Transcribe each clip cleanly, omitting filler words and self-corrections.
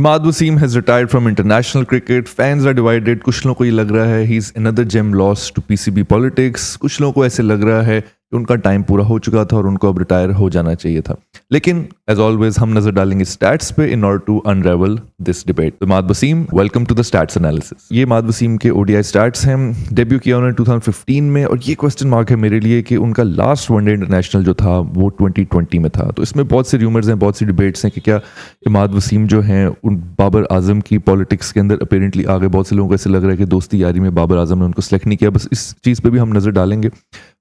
Imad Wasim has retired from international cricket. Fans are divided. कुछ लोगों को ये लग रहा है he's another gem lost to PCB politics. कुछ लोगों को ऐसे लग रहा है कि उनका टाइम पूरा हो चुका था और उनको अब रिटायर हो जाना चाहिए था. लेकिन एज ऑलवेज हम नजर डालेंगे स्टैट्स पे in order to unravel this debate. तो Imad Wasim, welcome to the stats analysis. ये इमाद वसीम के ODI स्टैट्स हैं. डेब्यू किया उन्होंने 2015 में और ये क्वेश्चन मार्क है मेरे लिए कि उनका लास्ट वनडे इंटरनेशनल जो था वो 2020 में था. तो इसमें बहुत से र्यूमर्स हैं, बहुत सी डिबेट्स हैं कि क्या इमाद वसीम जो हैं उन बाबर आजम की पॉलिटिक्स के अंदर अपेरेंटली आ गए. बहुत से लोगों को ऐसे लग रहा है कि दोस्ती यारी में बाबर आजम ने उनको सेलेक्ट नहीं किया. बस इस चीज़ पे भी हम नज़र डालेंगे.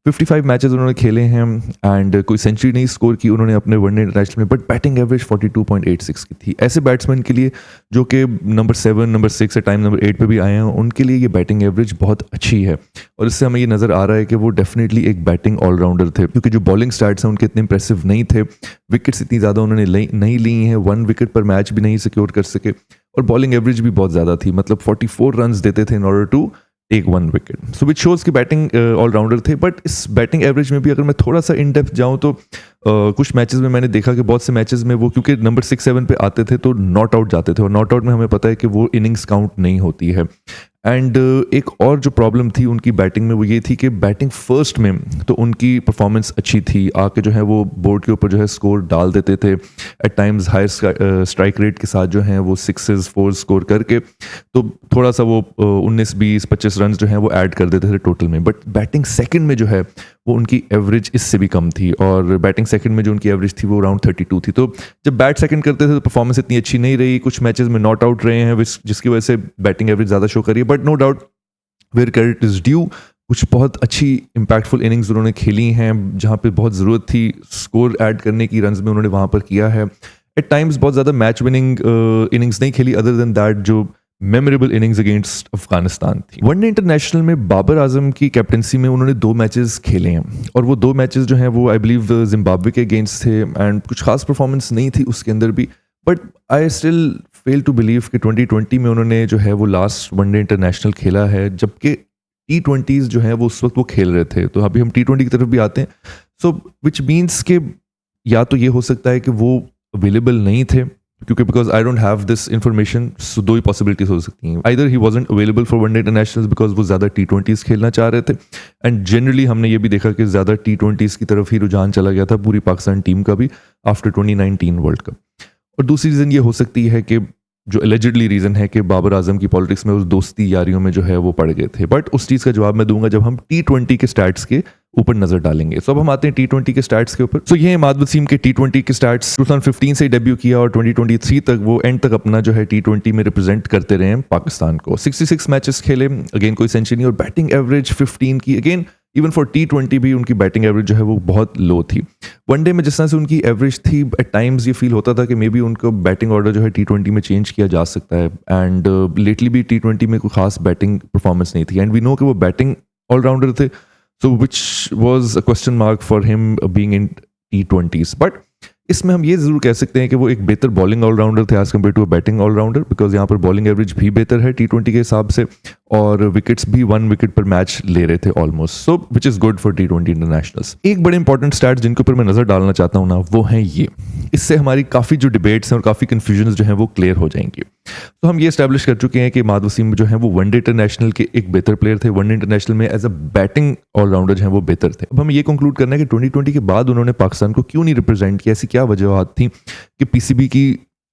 55 मैचेस उन्होंने खेले हैं एंड कोई सेंचुरी नहीं स्कोर की उन्होंने अपने वनडे इंटरनेशनल में, बट बैटिंग एवरेज 42.86 की थी. ऐसे बैट्समैन के लिए जो कि नंबर 7, नंबर 6 या टाइम नंबर 8 पे भी आए हैं, उनके लिए ये बैटिंग एवरेज बहुत अच्छी है और इससे हमें ये नज़र आ रहा है कि वो डेफिनेटली एक बैटिंग ऑलराउंडर थे, क्योंकि जो बॉलिंग स्टैट्स हैं उनके इतने इंप्रेसिव नहीं थे. विकेट्स इतनी ज़्यादा उन्होंने नहीं ली हैं, 1 विकेट पर मैच भी नहीं सिक्योर कर सके और बॉलिंग एवरेज भी बहुत ज़्यादा थी. मतलब 44 रन देते थे in order to take 1 wicket. So which shows की बैटिंग ऑलराउंडर थे. बट इस बैटिंग एवरेज में भी अगर मैं थोड़ा सा इन डेप्थ जाऊँ तो कुछ मैचेस में मैंने देखा कि बहुत से मैचेस में वो क्योंकि नंबर 6-7 पे आते थे तो नॉट आउट जाते थे और नॉट आउट में हमें पता है कि वो इनिंग्स काउंट नहीं होती है. एंड एक और जो प्रॉब्लम थी उनकी बैटिंग में वो ये थी कि बैटिंग फर्स्ट में तो उनकी परफॉर्मेंस अच्छी थी, आके जो है वो बोर्ड के ऊपर जो है स्कोर डाल देते थे. Eight times higher strike rate के साथ जो हैं वो 6s 4 स्कोर करके तो थोड़ा सा वो 19, 20, 25 रन जो हैं वो ऐड कर देते थे टोटल में. बट बैटिंग सेकंड में जो है वो उनकी एवरेज इससे भी कम थी और बैटिंग सेकंड में जो उनकी एवरेज थी वो अराउंड 32 थी. तो जब बैट सेकंड करते थे तो परफॉर्मेंस इतनी अच्छी नहीं रही. कुछ मैचेस में नॉट आउट रहे हैं जिसकी वजह से बैटिंग एवरेज ज़्यादा शो करी है. But no doubt where credit is due, कुछ बहुत अच्छी इंपैक्टफुल इनिंग्स उन्होंने खेली हैं जहाँ पे बहुत ज़रूरत थी स्कोर ऐड करने की, रन्स में उन्होंने वहाँ पर किया है. एट टाइम्स बहुत ज़्यादा मैच विनिंग इनिंग्स नहीं खेली अदर देन दैट जो मेमोरेबल इनिंग्स अगेंस्ट अफगानिस्तान थी. वनडे इंटरनेशनल में बाबर आजम की कैप्टनसी में उन्होंने 2 मैचेस खेले हैं और वो 2 मैचेस जो हैं वो आई बिलीव जिम्बाब्वे के अगेंस्ट थे एंड कुछ खास परफॉर्मेंस नहीं थी उसके अंदर भी. But I still fail to believe कि 2020 में उन्होंने जो है वो लास्ट वनडे इंटरनेशनल खेला है, जबकि T20s जो हैं वो उस वक्त वो खेल रहे थे. तो अभी हम T20 की तरफ भी आते हैं. सो विच मीन्स के या तो ये हो सकता है कि वो अवेलेबल नहीं थे, क्योंकि because I don't have this information. So 2 he possibilities हो सकती हैं. Either he wasn't available for one day internationals because वो ज़्यादा T20s खेलना चाह रहे थे एंड जनरली हमने ये भी देखा कि ज़्यादा T20s की तरफ ही रुझान चला गया था पूरी पाकिस्तान टीम का भी आफ्टर 2019 वर्ल्ड कप. और दूसरी रीज़न ये हो सकती है कि जो एलिजिडली रीज़न है कि बाबर आजम की पॉलिटिक्स में उस दोस्ती यारियों में जो है वो पड़ गए थे. बट उस चीज़ का जवाब मैं दूंगा जब हम T20 के स्टैट्स के ऊपर नजर डालेंगे. सो अब हम आते हैं T20 के स्टैट्स के ऊपर. सो ये इमाद वसीम के T20 के स्टैट्स. 2015 से डेब्यू किया और 2023 तक वो एंड तक अपना जो है T20 में रिप्रेजेंट करते रहे हैं पाकिस्तान को. 66 मैचेस खेले, अगेन कोई सेंचुरी नहीं और बैटिंग एवरेज 15 की. अगेन इवन फॉर T20 भी उनकी बैटिंग एवरेज जो है वो बहुत लो थी. वनडे में जिस तरह से उनकी एवरेज थी एट टाइम्स ये फील होता था कि मे बी उनको बैटिंग ऑर्डर जो है T20 में चेंज किया जा सकता है. एंड लेटली भी T20 में कोई खास बैटिंग परफॉर्मेंस नहीं थी एंड वी नो कि वो बैटिंग ऑलराउंडर थे. So which was a question mark for him being in T20s. But इसमें हम ये ज़रूर कह सकते हैं कि वो एक बेहतर बॉलिंग ऑलराउंडर थे as compare to a batting allrounder, because यहाँ पर बॉलिंग एवरेज भी बेहतर है T20 के हिसाब से और विकेट्स भी 1 विकेट पर मैच ले रहे थे almost. So which is good for T20 internationals. एक बड़े इंपॉर्टेंट स्टैट्स जिनके ऊपर मैं नज़र डालना चाहता हूँ ना वो हैं ये. इससे हमारी काफ़ी जो डिबेट्स हैं और काफ़ी कन्फ्यूजन जो हैं वो क्लियर हो जाएंगी. तो हम ये इस्टेब्लिश कर चुके हैं कि इमाद वसीम जो हैं वो वनडे इंटरनेशनल के एक बेहतर प्लेयर थे. वनडे इंटरनेशनल में एज अ बैटिंग ऑलराउंडर जो हैं वो बेहतर थे. अब हम ये कंक्लूड करना है कि 2020 के बाद उन्होंने पाकिस्तान को क्यों नहीं रिप्रेजेंट किया. ऐसी क्या वजह थी कि PCB की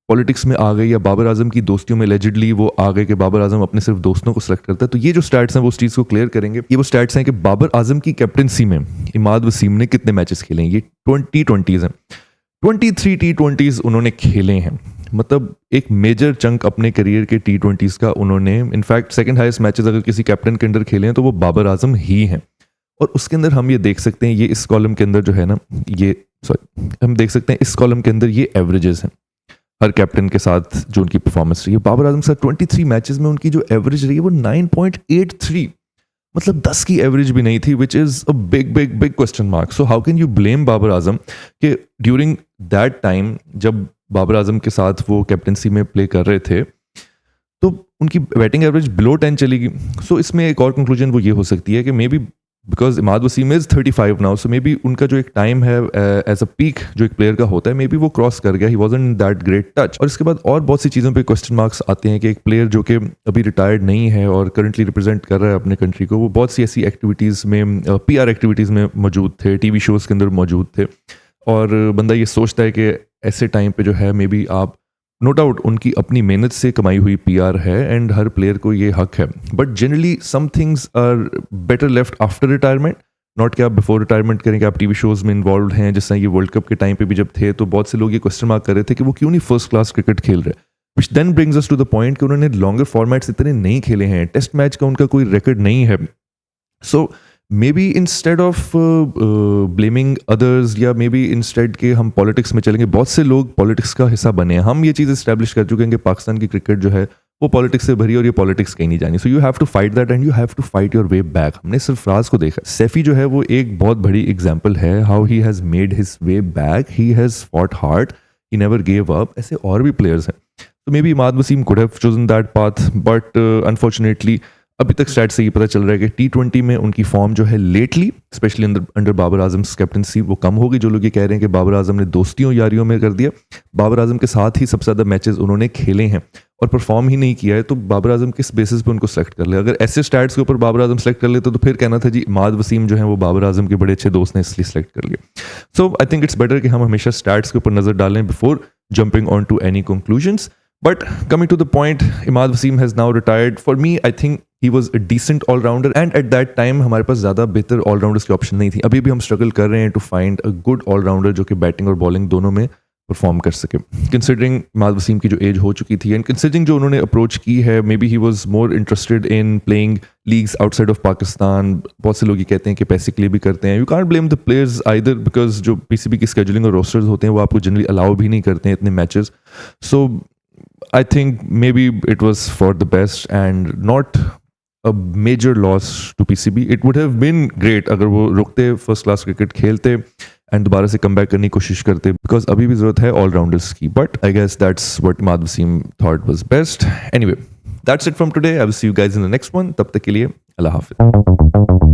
पॉलिटिक्स में आ गए या बाबर आजम की दोस्तियों में एलिजिडली वो आ गए कि बाबर आजम अपने सिर्फ दोस्तों को सेलेक्ट करता है. तो ये जो स्टैट्स हैं वो उस चीज़ को क्लियर करेंगे. ये वो स्टैट्स हैं कि बाबर आजम की कैप्टनसी में इमाद वसीम ने कितने मैचेस खेले हैं. ये T20s हैं. 23 T20s उन्होंने खेले हैं. मतलब एक मेजर चंक अपने करियर के T20s का उन्होंने, इनफैक्ट सेकंड हाईएस्ट मैचेस अगर किसी कैप्टन के अंदर खेले हैं तो वो बाबर आजम ही हैं. और उसके अंदर हम ये देख सकते हैं, ये इस कॉलम के अंदर जो है ना ये हम देख सकते हैं इस कॉलम के अंदर ये एवरेजेस हैं हर कैप्टन के साथ जो उनकी परफॉर्मेंस रही है. बाबर आजम के साथ 23 मैचेस में उनकी जो एवरेज रही है वो 9.83, मतलब 10 की एवरेज भी नहीं थी, which is a big big big question mark. So how can you blame Babar Azam कि ड्यूरिंग दैट टाइम जब बाबर आजम के साथ वो कैप्टनसी में प्ले कर रहे थे तो उनकी बैटिंग एवरेज बिलो 10 चली गई. सो इसमें एक और कंक्लूजन वो ये हो सकती है कि maybe because Imad Wasim is 35 now, so maybe उनका जो एक टाइम है एज अ पीक जो एक प्लेयर का होता है, मे बी वो क्रॉस कर गया, he wasn't in that great touch. और इसके बाद और बहुत सी चीज़ों पे क्वेश्चन मार्क्स आते हैं कि एक प्लेयर जो कि अभी रिटायर्ड नहीं है और करंटली रिप्रेजेंट कर रहा है अपने कंट्री को, वो बहुत सी ऐसी एक्टिविटीज़ में, PR एक्टिविटीज़ में मौजूद थे, TV शोज़ के अंदर मौजूद थे, और बंदा ये सोचता है कि ऐसे टाइम पे जो है मे बी आप, नो डाउट उनकी अपनी मेहनत से कमाई हुई PR है एंड हर प्लेयर को ये हक है, but generally some things are better left after retirement, not कि आप बिफोर रिटायरमेंट करें कि आप TV शोज़ में इन्वॉल्व हैं। जैसा ये वर्ल्ड कप के टाइम पे भी जब थे तो बहुत से लोग ये क्वेश्चन मार्क कर रहे थे कि वो क्यों नहीं फर्स्ट क्लास क्रिकेट खेल रहे, which then brings us to the point कि उन्होंने लॉन्गर फॉर्मेट्स इतने नहीं खेले हैं, टेस्ट मैच का उनका कोई रिकॉर्ड नहीं है। So maybe instead of blaming others, या मे बी इंस्टेड के हम पॉलिटिक्स में चलेंगे, बहुत से लोग पॉलिटिक्स का हिस्सा बने हैं, हम ये चीज़ इस्टेब्लिश कर चुके हैं कि पाकिस्तान की क्रिकेट जो है वो पॉलिटिक्स से भरी और ये पॉलिटिक्स कहीं नहीं जानी, so you have to fight that and you have to fight your way back. हमने सरफराज को देखा, सैफी जो है वो एक बहुत बड़ी एग्जाम्पल है, how he has made his way back, he has fought hard, he never gave up. ऐसे और भी प्लेयर्स हैं, तो maybe Imad Wasim could have chosen that path, but unfortunately अभी तक स्टैट से ये पता चल रहा है कि T20 में उनकी फॉर्म जो है lately, specially under Babar Azam captaincy, वो कम हो गई। जो लोग ये कह रहे हैं कि बाबर आजम ने दोस्तियों यारियों में कर दिया, बाबर आजम के साथ ही सबसे ज़्यादा मैचेस उन्होंने खेले हैं और परफॉर्म ही नहीं किया है, तो बाबर आजम किस बेसिस पे उनको सेलेक्ट कर ले? अगर ऐसे स्टैट्स के ऊपर बाबर आजम सेलेक्ट कर लेते तो फिर कहना था जी इमाद वसीम जो है वो बाबर आजम के बड़े अच्छे दोस्त ने इसलिए सेलेक्ट कर लिया। So I think it's better कि हम हमेशा स्टैट्स के ऊपर नज़र डालें before jumping on to any conclusions. But coming to the point, Imad Wasim has now retired. For me, I think he was a decent all-rounder, and at that time हमारे पास ज़्यादा बेहतर all-rounders की option नहीं थी। अभी भी हम struggle कर रहे हैं to find a good all-rounder जो कि बैटिंग और बॉलिंग दोनों में परफॉर्म कर सके। कंसिडरिंग इमाद वसीम की जो एज हो चुकी थी एंड कंसिडरिंग जो उन्होंने अप्रोच की है, may be he was more interested in playing leagues outside of Pakistan. बहुत से लोग ये कहते हैं कि पैसे के लिए भी करते हैं। You can't blame the players either, because जो PCB की स्केजुलिंग और रोस्टर्स होते हैं वो आपको जनरली अलाउ भी नहीं करते हैं इतने matches. So I think maybe it was for the best and not a major loss to PCB. It would have been great अगर वो रुकते, फर्स्ट क्लास क्रिकेट खेलते एंड दोबारा से कम बैक करने की कोशिश करते, बिकॉज अभी भी जरूरत है ऑलराउंडर्स की। But I guess that's what Imad Wasim thought was best. Anyway, that's it from today. I will see you guys in the next one. तब तक के लिए अल्लाह हाफिज।